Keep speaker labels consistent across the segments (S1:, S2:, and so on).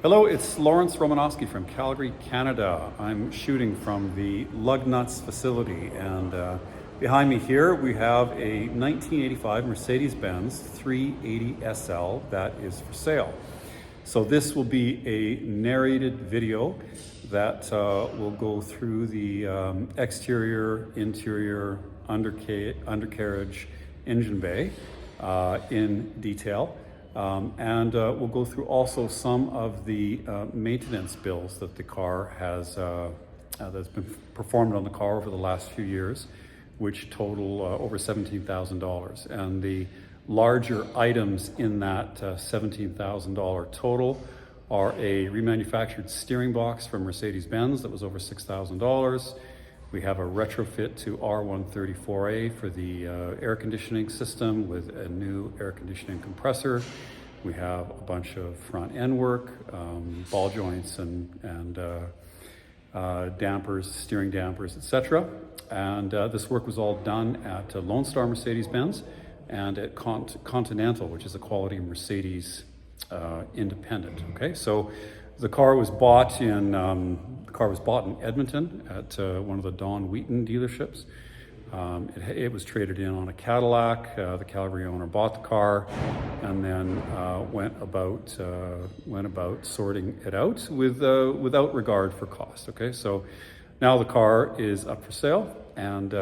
S1: Hello, it's Lawrence Romanosky from Calgary, Canada. I'm shooting from the Lug Nuts facility, and behind me here we have a 1985 Mercedes-Benz 380 SL that is for sale. So this will be a narrated video that will go through the exterior, interior, undercarriage, engine bay in detail. And we'll go through also some of the maintenance bills that the car has, that's been performed on the car over the last few years, which total over $17,000. And the larger items in that $17,000 total are a remanufactured steering box from Mercedes-Benz that was over $6,000. We have a retrofit to R134A for the air conditioning system with a new air conditioning compressor. We have a bunch of front end work, ball joints and dampers, steering dampers, etc. And this work was all done at Lone Star Mercedes-Benz and at Continental, which is a quality Mercedes independent. Okay, so the car was bought in Edmonton at one of the Don Wheaton dealerships. It was traded in on a Cadillac. The Calgary owner bought the car and then went about sorting it out without regard for cost. Okay, so now the car is up for sale, and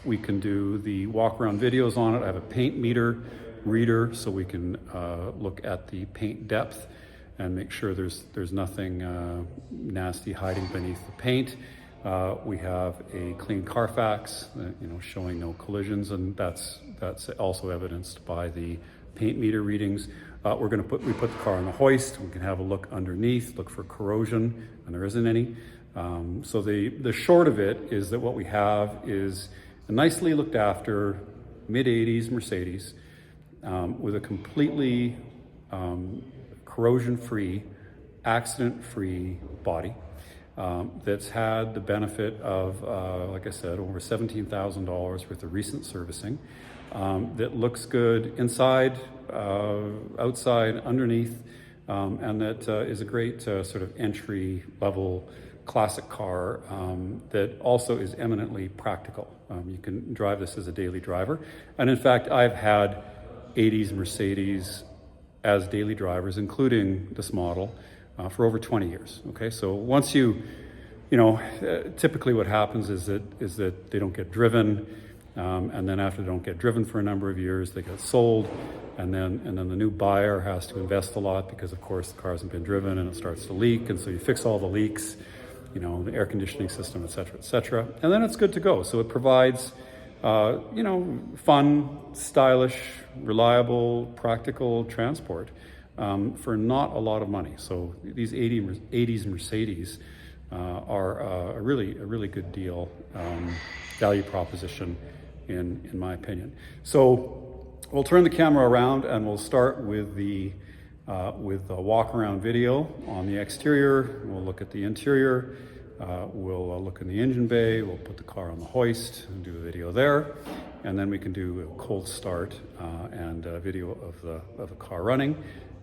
S1: we can do the walk around videos on it. I have a paint meter reader, so we can look at the paint depth and make sure there's nothing nasty hiding beneath the paint. We have a clean Carfax, showing no collisions, and that's also evidenced by the paint meter readings. We put the car on the hoist. We can have a look underneath, look for corrosion, and there isn't any. So the short of it is that what we have is a nicely looked after mid-80s Mercedes with a completely corrosion-free, accident-free body that's had the benefit of, like I said, over $17,000 worth of recent servicing, that looks good inside, outside, underneath, and that is a great sort of entry-level classic car that also is eminently practical. You can drive this as a daily driver. And in fact, I've had 80s Mercedes as daily drivers, including this model, for over 20 years. Okay, so once typically what happens is that they don't get driven, and then after they don't get driven for a number of years, they get sold, and then the new buyer has to invest a lot because, of course, the car hasn't been driven and it starts to leak, and so you fix all the leaks, the air conditioning system, etc., and then it's good to go. So it provides fun, stylish, reliable, practical transport for not a lot of money. So these 80s Mercedes are a really good deal, value proposition in my opinion. So we'll turn the camera around and we'll start with the walk around video on the exterior. We'll look at the interior. We'll look in the engine bay, we'll put the car on the hoist and do a video there, and then we can do a cold start and a video of the car running,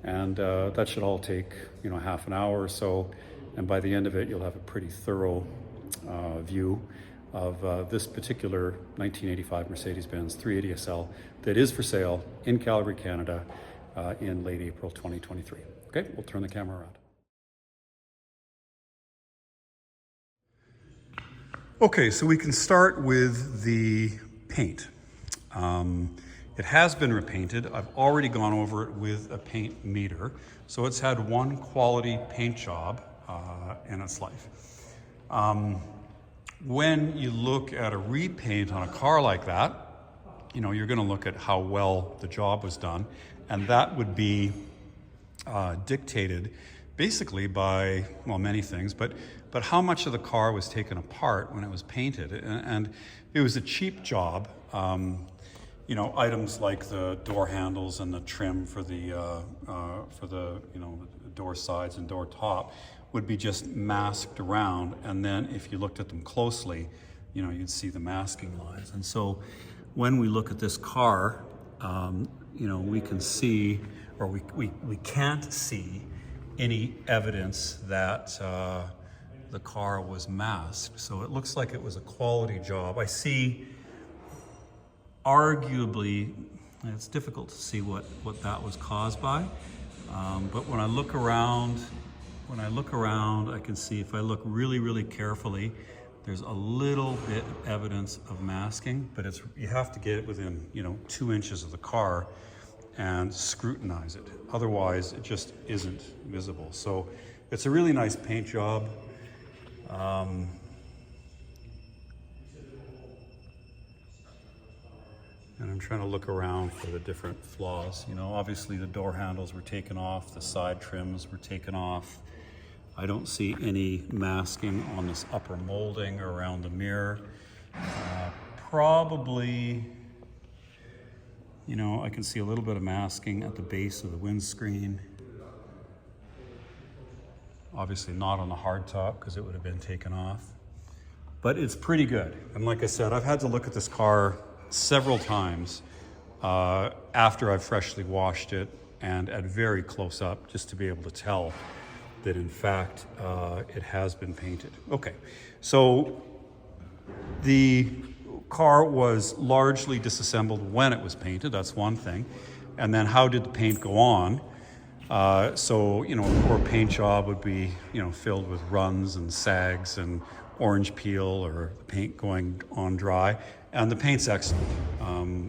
S1: and that should all take half an hour or so, and by the end of it you'll have a pretty thorough view of this particular 1985 Mercedes-Benz 380 SL that is for sale in Calgary, Canada in late April 2023. Okay, we'll turn the camera around. Okay, so we can start with the paint. It has been repainted. I've already gone over it with a paint meter. So it's had one quality paint job in its life. When you look at a repaint on a car like that, you're gonna look at how well the job was done, and that would be dictated basically by, many things, but how much of the car was taken apart when it was painted. And it was a cheap job. Items like the door handles and the trim for the door sides and door top would be just masked around. And then if you looked at them closely, you'd see the masking lines. And so when we look at this car, we can see, or we can't see any evidence that the car was masked. So it looks like it was a quality job. I see, arguably, it's difficult to see what that was caused by. But when I look around, I can see, if I look really, really carefully, there's a little bit of evidence of masking, but you have to get it within, 2 inches of the car and scrutinize it. Otherwise, it just isn't visible. So it's a really nice paint job. And I'm trying to look around for the different flaws. Obviously the door handles were taken off, the side trims were taken off. I don't see any masking on this upper molding or around the mirror. Probably, I can see a little bit of masking at the base of the windscreen. Obviously not on the hardtop because it would have been taken off. But it's pretty good. And like I said, I've had to look at this car several times after I've freshly washed it and at very close up, just to be able to tell that in fact it has been painted. Okay, so the car was largely disassembled when it was painted, that's one thing. And then how did the paint go on? So, a poor paint job would be, filled with runs and sags and orange peel or the paint going on dry. And the paint's excellent.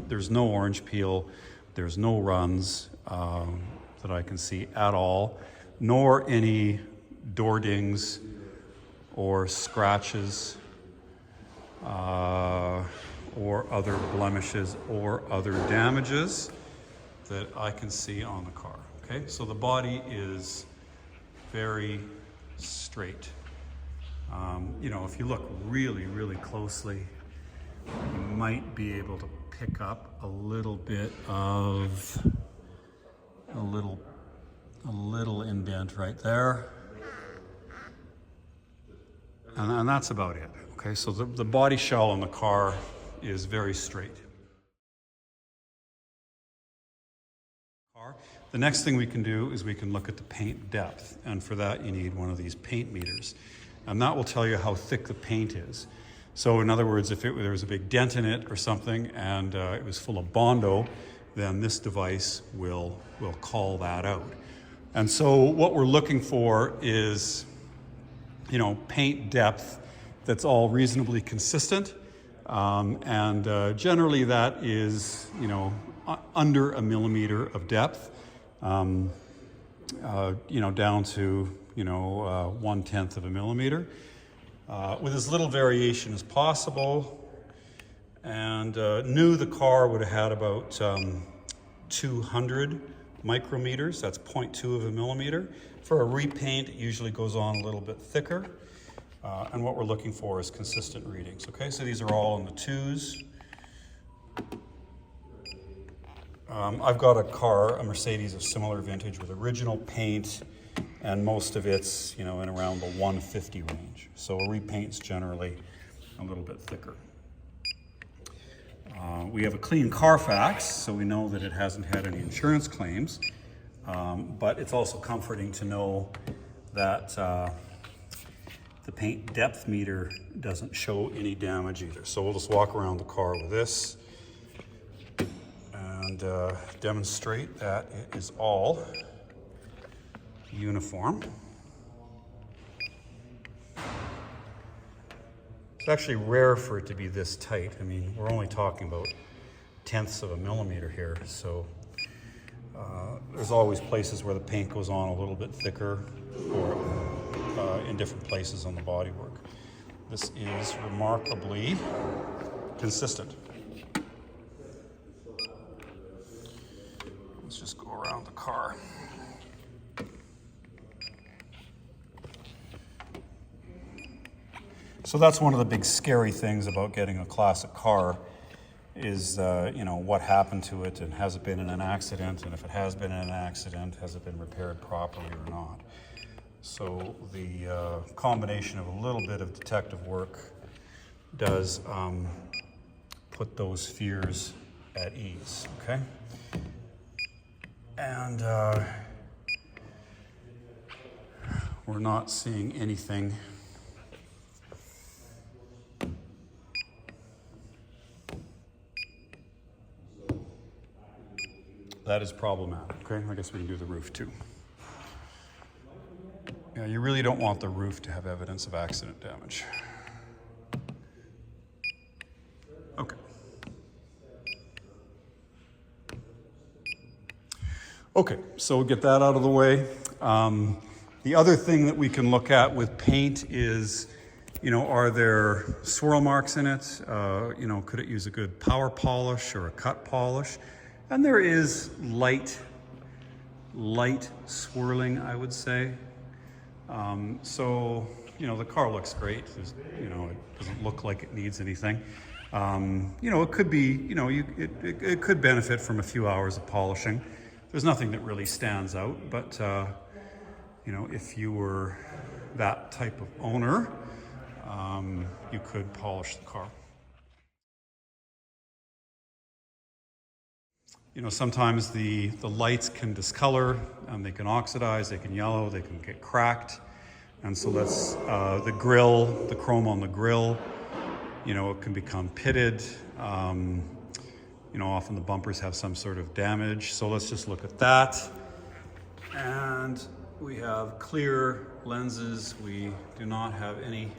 S1: There's no orange peel, there's no runs that I can see at all, nor any door dings or scratches or other blemishes or other damages that I can see on the car. Okay, so the body is very straight. If you look really, really closely, you might be able to pick up a little bit of a little indent right there. And that's about it. Okay, so the body shell on the car is very straight. The next thing we can do is we can look at the paint depth, and for that you need one of these paint meters. And that will tell you how thick the paint is. So in other words, if there was a big dent in it or something and it was full of Bondo, then this device will call that out. And so what we're looking for is, paint depth that's all reasonably consistent. And generally that is, under a millimeter of depth, down to, 1/10 of a millimeter, with as little variation as possible. And new, the car would have had about 200 micrometers, that's 0.2 of a millimeter. For a repaint, it usually goes on a little bit thicker. And what we're looking for is consistent readings. Okay, so these are all in the 2s. I've got a car, a Mercedes of similar vintage with original paint, and most of it's, in around the 150 range. So a repaint's generally a little bit thicker. We have a clean Carfax, so we know that it hasn't had any insurance claims, but it's also comforting to know that the paint depth meter doesn't show any damage either. So we'll just walk around the car with this and demonstrate that it is all uniform. It's actually rare for it to be this tight. I mean, we're only talking about 1/10 of a millimeter here, so there's always places where the paint goes on a little bit thicker or in different places on the bodywork. This is remarkably consistent. Let's just go around the car. So that's one of the big scary things about getting a classic car is, what happened to it, and has it been in an accident, and if it has been in an accident, has it been repaired properly or not? So the combination of a little bit of detective work does put those fears at ease, okay? And we're not seeing anything. That is problematic, okay? I guess we can do the roof too. Yeah, you really don't want the roof to have evidence of accident damage. Okay. Okay, so we'll get that out of the way. The other thing that we can look at with paint is, you know, are there swirl marks in it? You know, could it use a good power polish or a cut polish? And there is light swirling, I would say. So, you know, the car looks great. You know, it doesn't look like it needs anything. You know, it could be, you know, it could benefit from a few hours of polishing. There's nothing that really stands out, but, you know, if you were that type of owner, you could polish the car. You know, sometimes the lights can discolor, and they can oxidize, they can yellow, they can get cracked. And so that's the grill, the chrome on the grill, you know, it can become pitted. You know, often the bumpers have some sort of damage. So let's just look at that. And we have clear lenses. We do not have any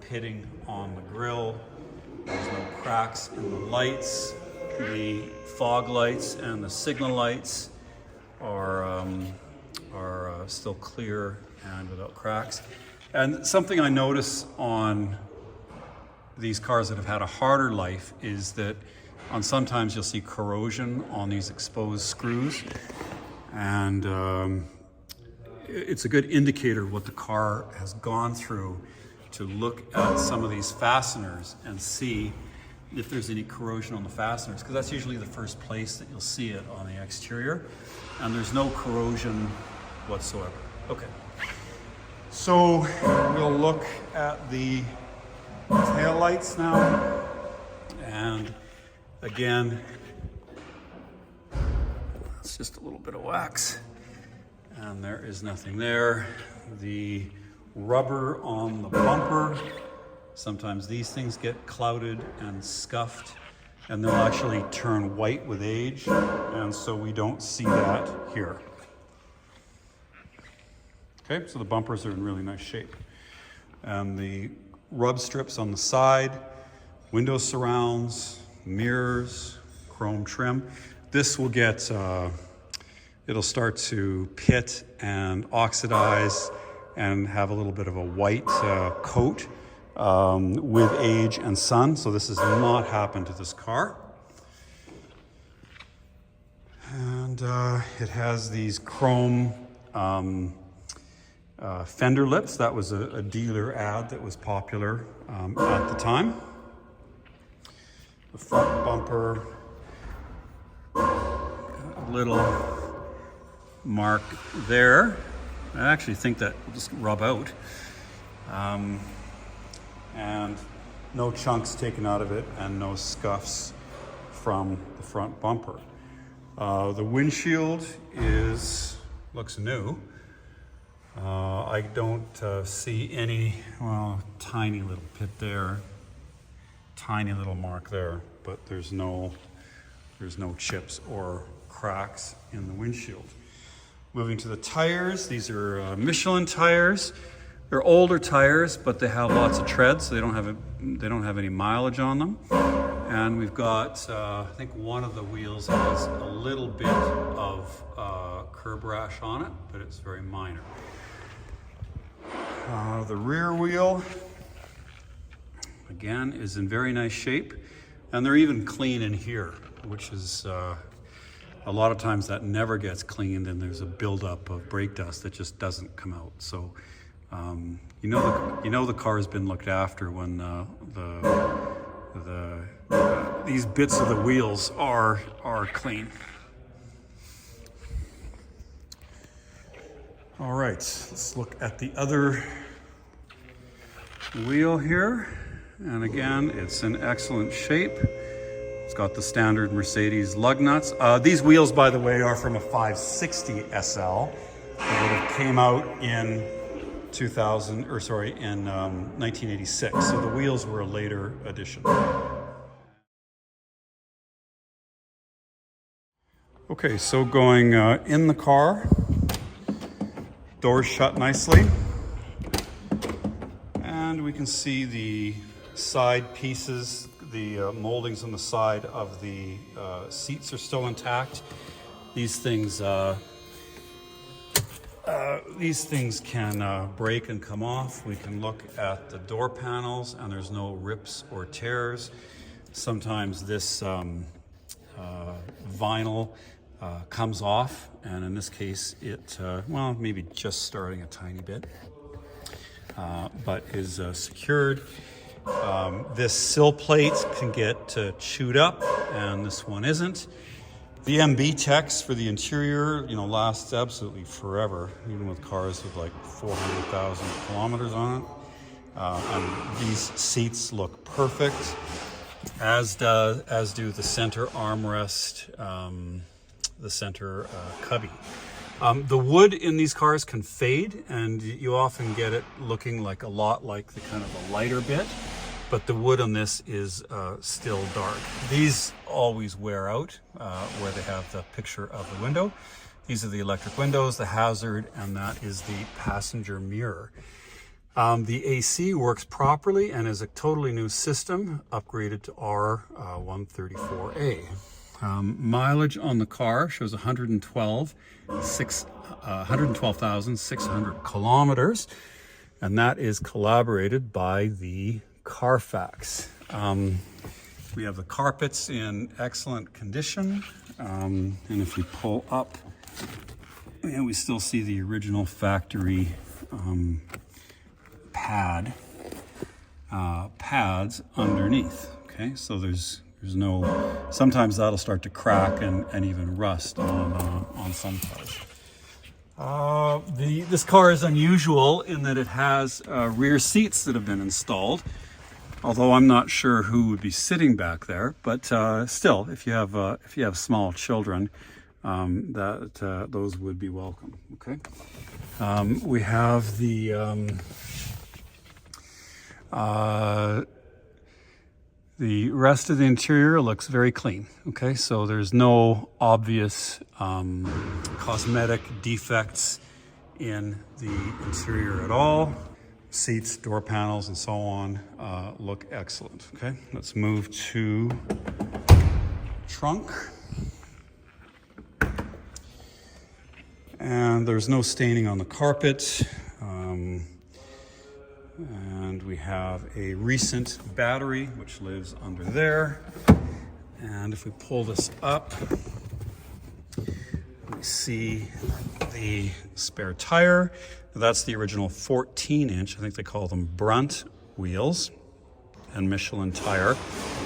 S1: pitting on the grill. There's no cracks in the lights. The fog lights and the signal lights are still clear and without cracks. And something I notice on these cars that have had a harder life is that sometimes you'll see corrosion on these exposed screws, and it's a good indicator of what the car has gone through to look at some of these fasteners and see if there's any corrosion on the fasteners, because that's usually the first place that you'll see it on the exterior, and there's no corrosion whatsoever. Okay, so we'll look at the tail lights now, and again, it's just a little bit of wax, and there is nothing there. The rubber on the bumper, sometimes these things get clouded and scuffed, and they'll actually turn white with age, and so we don't see that here. Okay, so the bumpers are in really nice shape. And the rub strips on the side, window surrounds, mirrors, chrome trim. This will get, it'll start to pit and oxidize and have a little bit of a white coat with age and sun. So this has not happened to this car. And it has these chrome fender lips. That was a dealer ad that was popular at the time. The front bumper, a little mark there. I actually think that will just rub out. And no chunks taken out of it and no scuffs from the front bumper. The windshield looks new. I don't see any, well, tiny little pit there, tiny little mark there, but there's no chips or cracks in the windshield. Moving to the tires, these are Michelin tires. They're older tires, but they have lots of tread, so they don't have any mileage on them. And we've got, I think one of the wheels has a little bit of curb rash on it, but it's very minor. The rear wheel, again, is in very nice shape, and they're even clean in here, which is a lot of times that never gets cleaned, and there's a buildup of brake dust that just doesn't come out. So you know the car has been looked after when these bits of the wheels are clean. All right, let's look at the other wheel here. And again, it's in excellent shape. It's got the standard Mercedes lug nuts. These wheels, by the way, are from a 560 SL. It would have came out in in 1986. So the wheels were a later addition. Okay, so going in the car, doors shut nicely, and we can see the side pieces, the moldings on the side of the seats are still intact. These things can break and come off. We can look at the door panels, and there's no rips or tears. Sometimes this vinyl comes off, and in this case it, well, maybe just starting a tiny bit, but is secured. This sill plate can get chewed up, and this one isn't. The MB text for the interior, you know, lasts absolutely forever, even with cars with like 400,000 kilometers on it. And these seats look perfect, as do the center armrest, the center cubby. The wood in these cars can fade, and you often get it looking like a lot like the kind of a lighter bit, but the wood on this is still dark. These always wear out where they have the picture of the window. These are the electric windows, the hazard, and that is the passenger mirror. The AC works properly and is a totally new system, upgraded to R134A. Mileage on the car shows 112,600 kilometers, and that is corroborated by the Carfax. We have the carpets in excellent condition, and if we pull up, and we still see the original factory pads underneath. Okay, so there's no, sometimes that'll start to crack and even rust on some cars. This car is unusual in that it has rear seats that have been installed, although I'm not sure who would be sitting back there, but still, if you have small children, those would be welcome. Okay, we have the rest of the interior looks very clean. Okay, so there's no obvious cosmetic defects in the interior at all. Seats, door panels, and so on look excellent. Okay, let's move to trunk. And there's no staining on the carpet. And we have a recent battery which lives under there. And if we pull this up, we see the spare tire. That's the original 14-inch, I think they call them Brunt wheels, and Michelin tire.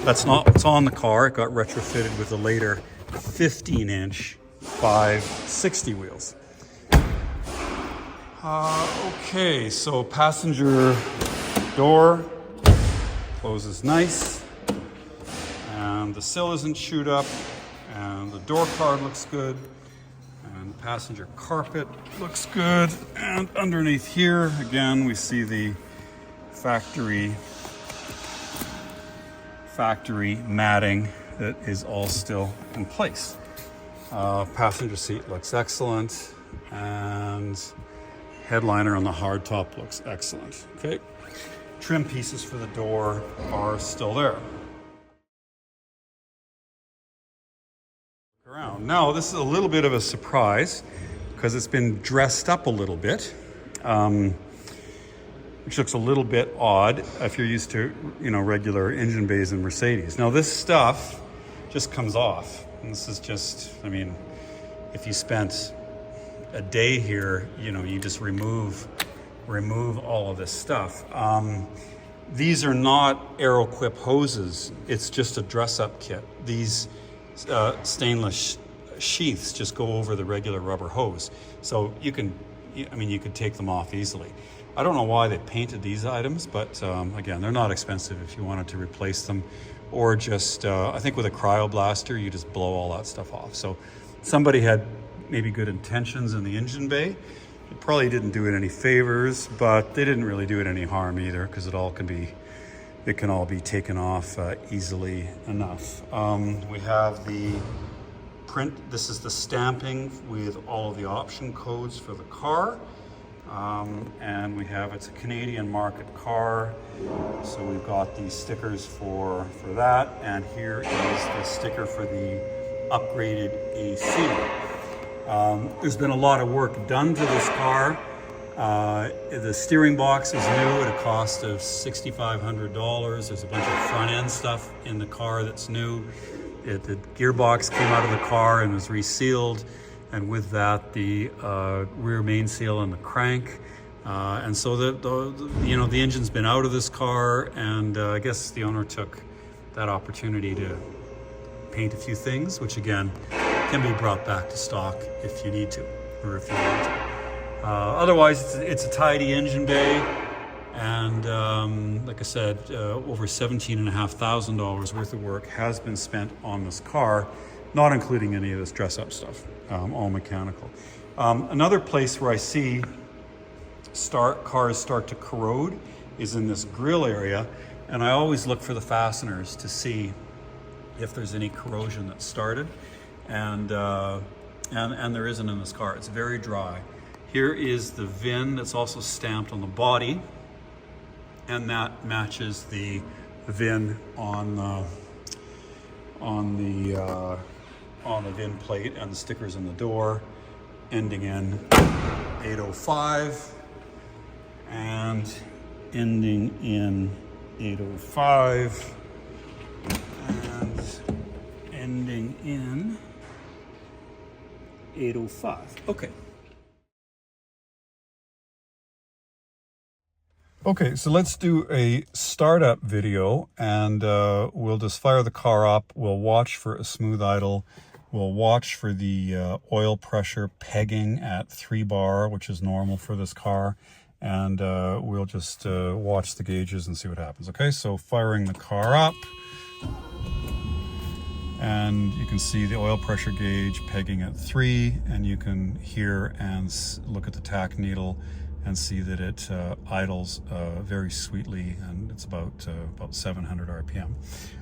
S1: That's not what's on the car. It got retrofitted with the later 15-inch 560 wheels. Okay, so passenger door closes nice, and the sill isn't chewed up, and the door card looks good, and the passenger carpet looks good, and underneath here, again, we see the factory matting that is all still in place. Passenger seat looks excellent, and headliner on the hardtop looks excellent. Okay, trim pieces for the door are still there. Look around. Now, this is a little bit of a surprise because it's been dressed up a little bit, which looks a little bit odd if you're used to, you know, regular engine bays in Mercedes. Now, this stuff just comes off, and this is just, I mean, if you spent a day here, you know, you just remove all of this stuff. These are not Aeroquip hoses. It's just a dress-up kit. These stainless sheaths just go over the regular rubber hose. So you could take them off easily. I don't know why they painted these items, but again, they're not expensive if you wanted to replace them, or just, I think with a cryoblaster, you just blow all that stuff off. So somebody had maybe good intentions in the engine bay, It probably didn't do it any favors, but they didn't really do it any harm either, because it can all be taken off easily enough. We have the print. This is the stamping with all of the option codes for the car. And we have, it's a Canadian market car, so we've got these stickers for that, and here is the sticker for the upgraded AC. There's been a lot of work done to this car. The steering box is new at a cost of $6,500. There's a bunch of front end stuff in the car that's new. The gearbox came out of the car and was resealed, and with that the rear main seal and the crank. And so the engine's been out of this car, and I guess the owner took that opportunity to paint a few things, which again can be brought back to stock if you need to, or if you want to. Otherwise, it's a tidy engine bay, and like I said, over $17,500 worth of work has been spent on this car, not including any of this dress-up stuff, all mechanical. Another place where I see cars start to corrode is in this grill area, and I always look for the fasteners to see if there's any corrosion that started, and there isn't in this car. It's very dry. Here is the VIN that's also stamped on the body, and that matches the VIN on the VIN plate, and the stickers in the door ending in 805 and ending in 805 and ending in 805. Okay. Okay, so let's do a startup video, and we'll just fire the car up. We'll watch for a smooth idle. We'll watch for the oil pressure pegging at 3 bar, which is normal for this car. And we'll just watch the gauges and see what happens. Okay, so firing the car up. And you can see the oil pressure gauge pegging at 3, and you can hear and look at the tach needle and see that it idles very sweetly, and it's about 700 RPM.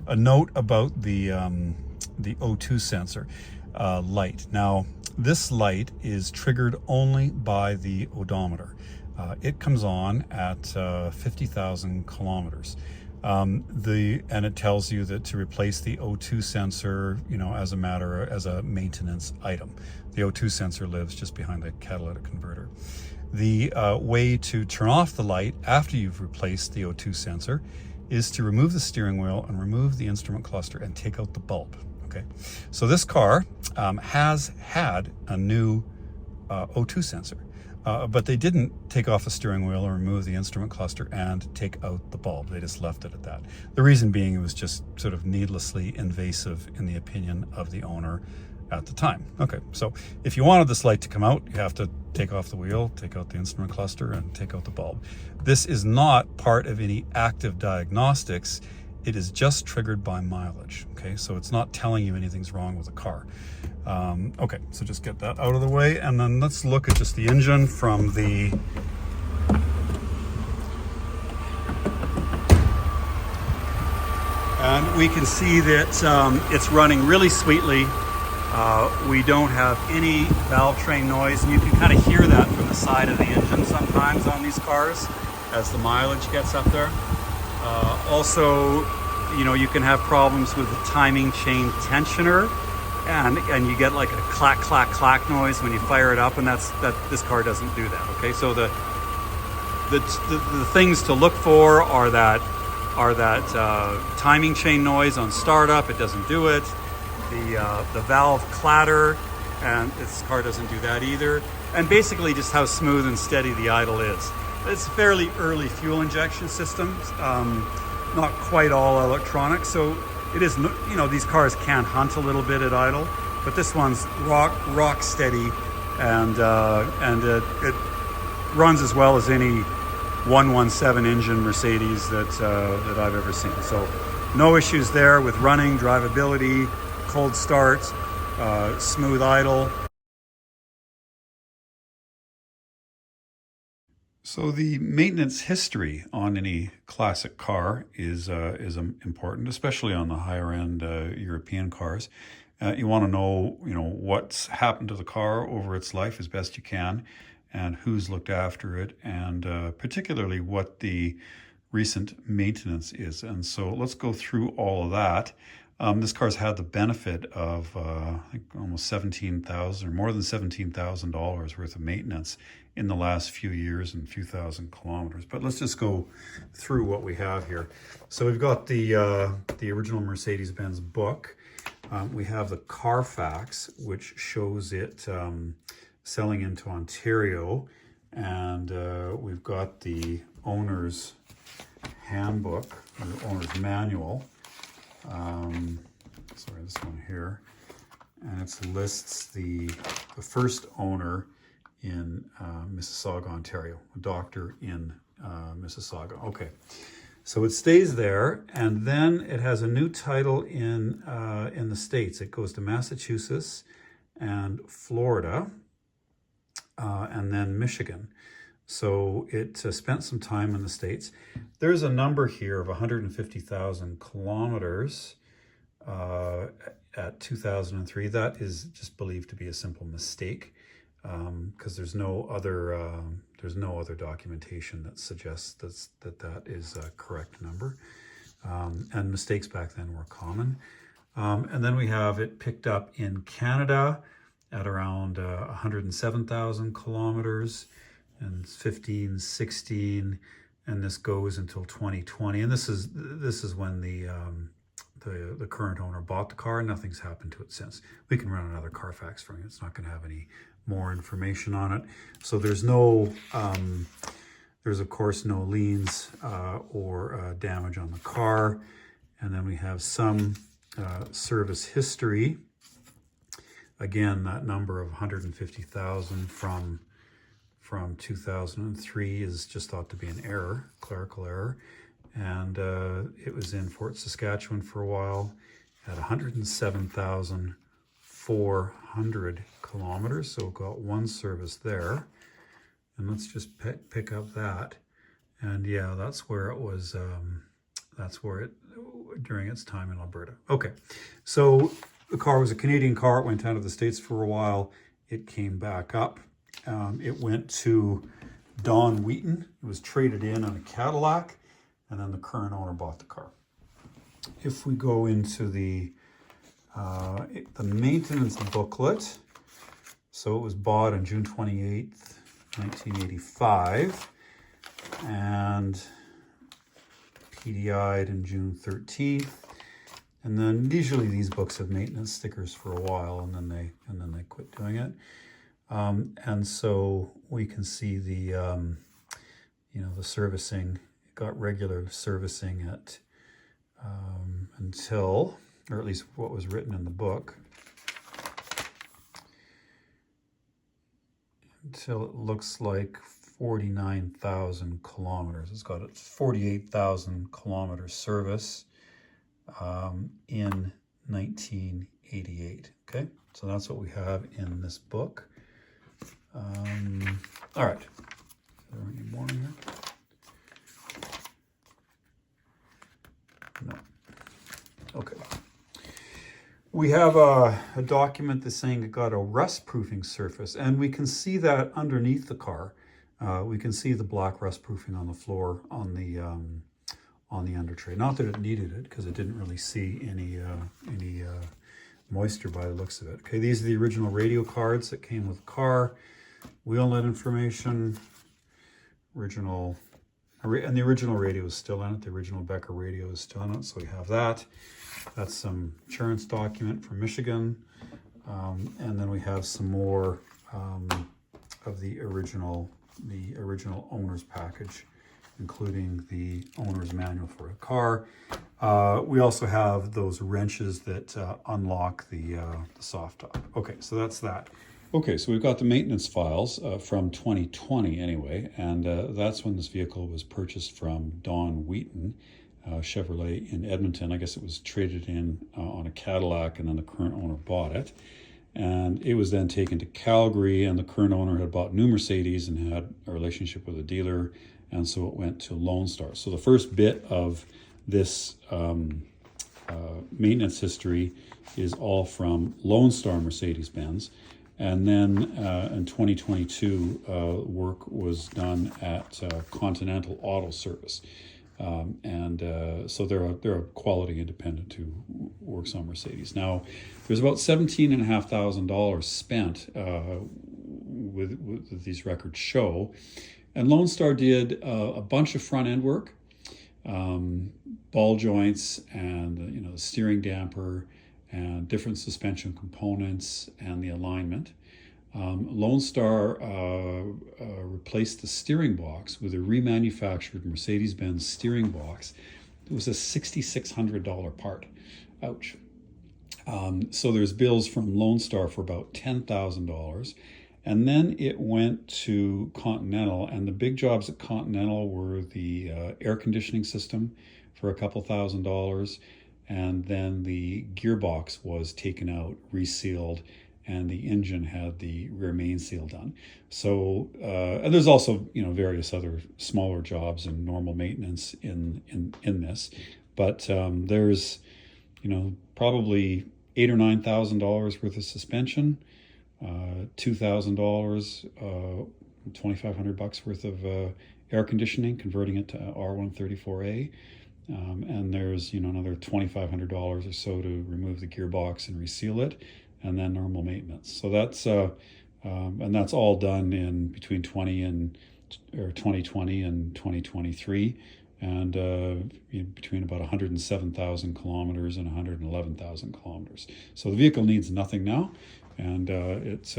S1: A note about the O2 sensor light. Now, this light is triggered only by the odometer. It comes on at 50,000 kilometers. And it tells you that to replace the O2 sensor, as a maintenance item. The O2 sensor lives just behind the catalytic converter. The way to turn off the light after you've replaced the O2 sensor is to remove the steering wheel and remove the instrument cluster and take out the bulb. Okay, so this car has had a new O2 sensor, but they didn't take off the steering wheel or remove the instrument cluster and take out the bulb. They just left it at that. The reason being, it was just sort of needlessly invasive in the opinion of the owner at the time. Okay, so if you wanted this light to come out, you have to take off the wheel, take out the instrument cluster, and take out the bulb. This is not part of any active diagnostics. It is just triggered by mileage. Okay, so it's not telling you anything's wrong with the car. Okay, so just get that out of the way, and then let's look at just the engine from the and we can see that it's running really sweetly. We don't have any valve train noise, and you can kind of hear that from the side of the engine sometimes on these cars as the mileage gets up there. Also, you can have problems with the timing chain tensioner, and you get like a clack, clack, clack noise when you fire it up, and this car doesn't do that. Okay, so the things to look for are that timing chain noise on startup. It doesn't do it. The valve clatter, and this car doesn't do that either. And basically just how smooth and steady the idle is. It's a fairly early fuel injection system, not quite all electronic, so it is, these cars can hunt a little bit at idle, but this one's rock steady, and it runs as well as any 117 engine Mercedes that I've ever seen. So no issues there with running, drivability, cold start, smooth idle. So the maintenance history on any classic car is important, especially on the higher end European cars. You want to know, what's happened to the car over its life as best you can, and who's looked after it, and particularly what the recent maintenance is. And so let's go through all of that. This car's had the benefit of I think almost $17,000 or more than $17,000 worth of maintenance in the last few years and a few thousand kilometers. But let's just go through what we have here. So we've got the original Mercedes-Benz book. We have the Carfax, which shows it selling into Ontario, and we've got the owner's handbook, or the owner's manual. Sorry, this one here, and it lists the first owner in Mississauga, Ontario, a doctor in Mississauga. Okay, so it stays there, and then it has a new title in the States. It goes to Massachusetts and Florida, and then Michigan. So it spent some time in the States. There's a number here of 150,000 kilometers at 2003. That is just believed to be a simple mistake, because there's no other documentation that suggests that is a correct number. And mistakes back then were common. And then we have it picked up in Canada at around 107,000 kilometers. And 15, 16, and this goes until 2020. And this is when the current owner bought the car. Nothing's happened to it since. We can run another Carfax for you. It's not going to have any more information on it. So there's no, there's of course no liens or damage on the car. And then we have some service history. Again, that number of 150,000 from 2003 is just thought to be an error, clerical error. And it was in Fort Saskatchewan for a while at 107,400 kilometers. So we've got one service there. And let's just pick up that. And yeah, that's where it was, during its time in Alberta. Okay, so the car was a Canadian car. It went out of the States for a while. It came back up. It went to Don Wheaton. It was traded in on a Cadillac, and then the current owner bought the car. If we go into the maintenance booklet, so it was bought on June 28th, 1985, and PDI'd in June 13th. And then usually these books have maintenance stickers for a while, and then they quit doing it. And so we can see the the servicing. It got regular servicing at until, or at least what was written in the book, until it looks like 49,000 kilometers. It's got a 48,000 kilometer service in 1988. Okay, so that's what we have in this book. All right. Is there any more in here? No. Okay. We have a document that's saying it got a rust-proofing surface, and we can see that underneath the car. We can see the black rust-proofing on the floor on the under tray. Not that it needed it, because it didn't really see any moisture by the looks of it. Okay, these are the original radio cards that came with the car. Wheel nut information, and the original radio is still in it. The original Becker radio is still in it, so we have that. That's some insurance document from Michigan, and then we have some more of the original owner's package, including the owner's manual for a car. We also have those wrenches that unlock the soft top. Okay, so that's that. Okay, so we've got the maintenance files from 2020 anyway, and that's when this vehicle was purchased from Don Wheaton, Chevrolet in Edmonton. I guess it was traded in on a Cadillac, and then the current owner bought it. And it was then taken to Calgary, and the current owner had bought new Mercedes and had a relationship with a dealer, and so it went to Lone Star. So the first bit of this maintenance history is all from Lone Star Mercedes-Benz. And then in 2022, work was done at Continental Auto Service. So they're a quality independent who works on Mercedes. Now, there's about $17,500 spent with these records show, and Lone Star did a bunch of front end work, ball joints, and the steering damper, and different suspension components, and the alignment. Lone Star replaced the steering box with a remanufactured Mercedes-Benz steering box. It was a $6,600 part. Ouch. So there's bills from Lone Star for about $10,000. And then it went to Continental, and the big jobs at Continental were the air conditioning system for a couple $1,000. And then the gearbox was taken out, resealed, and the engine had the rear main seal done. So, and there's also various other smaller jobs and normal maintenance in this, but there's probably $8,000 or $9,000 worth of suspension, $2,000, $2,500 worth of air conditioning, converting it to R134A. And there's another $2,500 or so to remove the gearbox and reseal it, and then normal maintenance. So that's and that's all done in between 2020 and 2023, and between about 107,000 kilometers and 111,000 kilometers. So the vehicle needs nothing now, and it's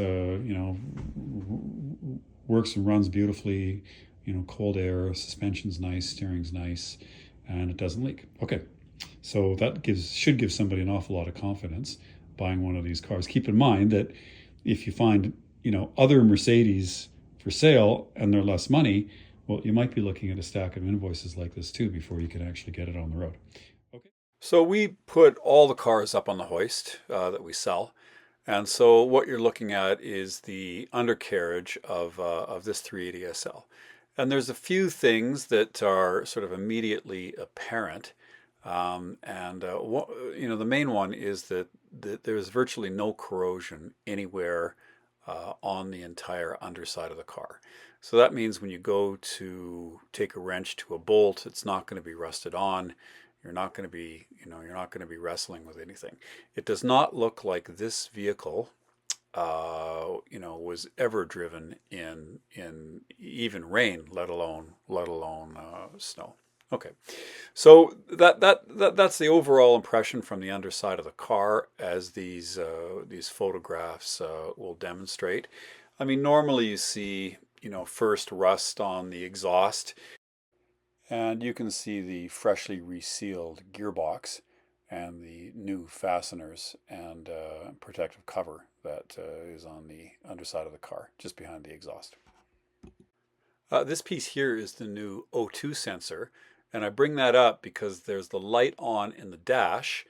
S1: works and runs beautifully. Cold air, suspension's nice, steering's nice, and it doesn't leak. Okay, so that should give somebody an awful lot of confidence buying one of these cars. Keep in mind that if you find other Mercedes for sale and they're less money, well, you might be looking at a stack of invoices like this too before you can actually get it on the road. Okay. So we put all the cars up on the hoist that we sell, and so what you're looking at is the undercarriage of this 380 SL. And there's a few things that are sort of immediately apparent. The main one is that there's virtually no corrosion anywhere on the entire underside of the car. So that means when you go to take a wrench to a bolt, it's not going to be rusted on. You're not going to be, wrestling with anything. It does not look like this vehicle was ever driven in even rain, let alone snow. Okay, so that's the overall impression from the underside of the car, as these photographs will demonstrate. I mean, normally you see first rust on the exhaust, and you can see the freshly resealed gearbox and the new fasteners and protective cover that is on the underside of the car, just behind the exhaust. This piece here is the new O2 sensor, and I bring that up because there's the light on in the dash,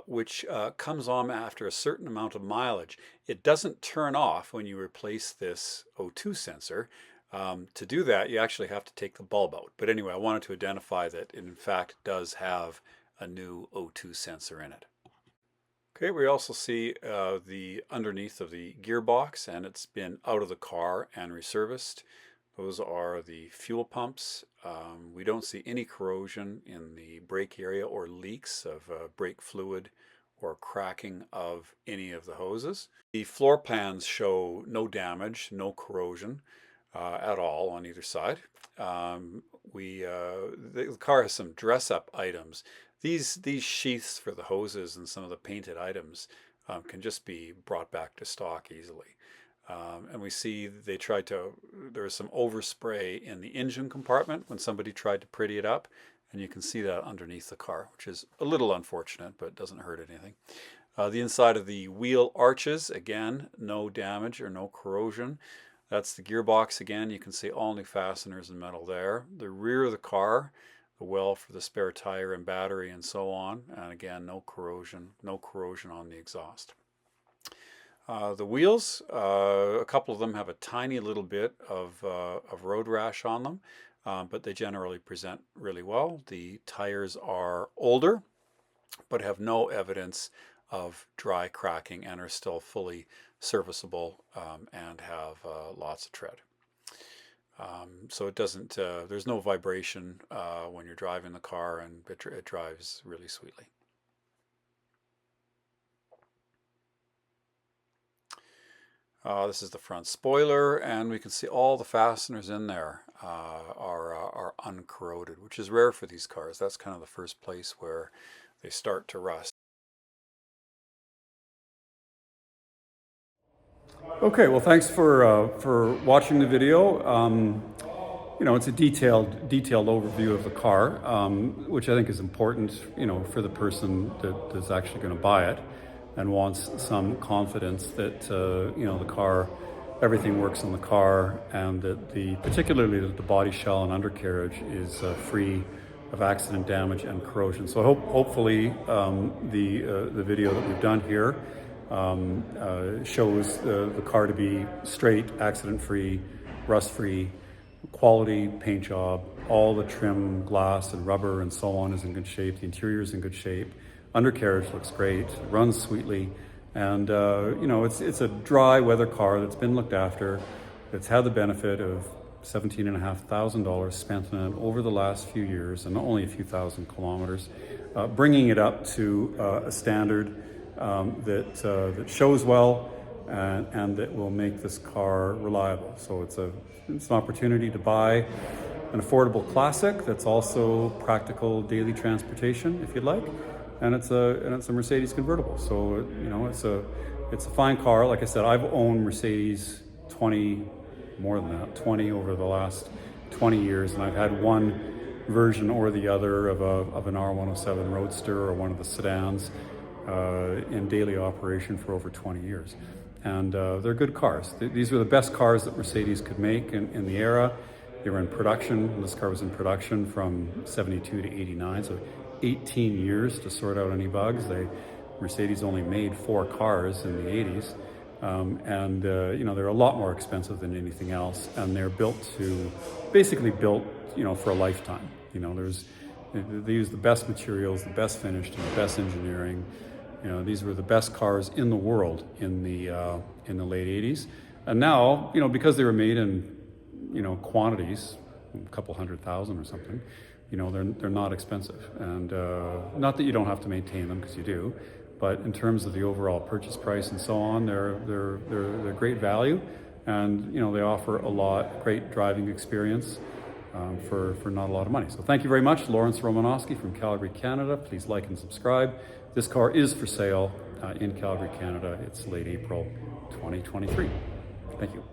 S1: which comes on after a certain amount of mileage. It doesn't turn off when you replace this O2 sensor. To do that, you actually have to take the bulb out. But anyway, I wanted to identify that it in fact does have a new O2 sensor in it. Okay, we also see the underneath of the gearbox, and it's been out of the car and reserviced. Those are the fuel pumps. We don't see any corrosion in the brake area or leaks of brake fluid or cracking of any of the hoses. The floor pans show no damage, no corrosion at all on either side. The car has some dress-up items. These sheaths for the hoses and some of the painted items can just be brought back to stock easily. And we see there was some overspray in the engine compartment when somebody tried to pretty it up, and you can see that underneath the car, which is a little unfortunate, but doesn't hurt anything. The inside of the wheel arches, again, no damage or no corrosion. That's the gearbox again. You can see all new fasteners and metal there. The rear of the car, the well for the spare tire and battery and so on, and again, no corrosion on the exhaust. The wheels, a couple of them have a tiny little bit of road rash on them, but they generally present really well. The tires are older, but have no evidence of dry cracking and are still fully serviceable and have lots of tread. So it doesn't, there's no vibration when you're driving the car, and it drives really sweetly. This is the front spoiler, and we can see all the fasteners in there are uncorroded, which is rare for these cars. That's kind of the first place where they start to rust. Okay, well, thanks for watching the video. You know, it's a detailed overview of the car, which I think is important, you know, for the person that's actually going to buy it and wants some confidence that you know, the car, everything works on the car, and that particularly that the body shell and undercarriage is free of accident damage and corrosion. So hopefully the video that we've done here shows the car to be straight, accident-free, rust-free, quality paint job. All the trim, glass and rubber and so on is in good shape. The interior is in good shape. Undercarriage looks great, runs sweetly, and you know, it's a dry weather car that's been looked after. It's had the benefit of $17,500 spent on it over the last few years, and only a few thousand kilometers, bringing it up to a standard that shows well and that will make this car reliable. So it's an opportunity to buy an affordable classic that's also practical daily transportation, if you'd like, and it's a Mercedes convertible. So you know, it's a fine car. Like I said, I've owned Mercedes 20 over the last 20 years, and I've had one version or the other of an R107 Roadster or one of the sedans in daily operation for over 20 years. And they're good cars. These were the best cars that Mercedes could make in the era. They were in production. This car was in production from 72 to 89, so 18 years to sort out any bugs. Mercedes only made 4 cars in the 80s. You know, they're a lot more expensive than anything else, and they're basically built, you know, for a lifetime. You know, they use the best materials, the best finished, and the best engineering. You know, these were the best cars in the world in the late 80s. And now, you know, because they were made in, you know, quantities, a couple 100,000 or something, you know, they're not expensive. And not that you don't have to maintain them, because you do, but in terms of the overall purchase price and so on, they're great value, and you know, they offer great driving experience for not a lot of money. So thank you very much, Lawrence Romanosky from Calgary, Canada. Please like and subscribe. This car is for sale in Calgary, Canada. It's late April 2023. Thank you.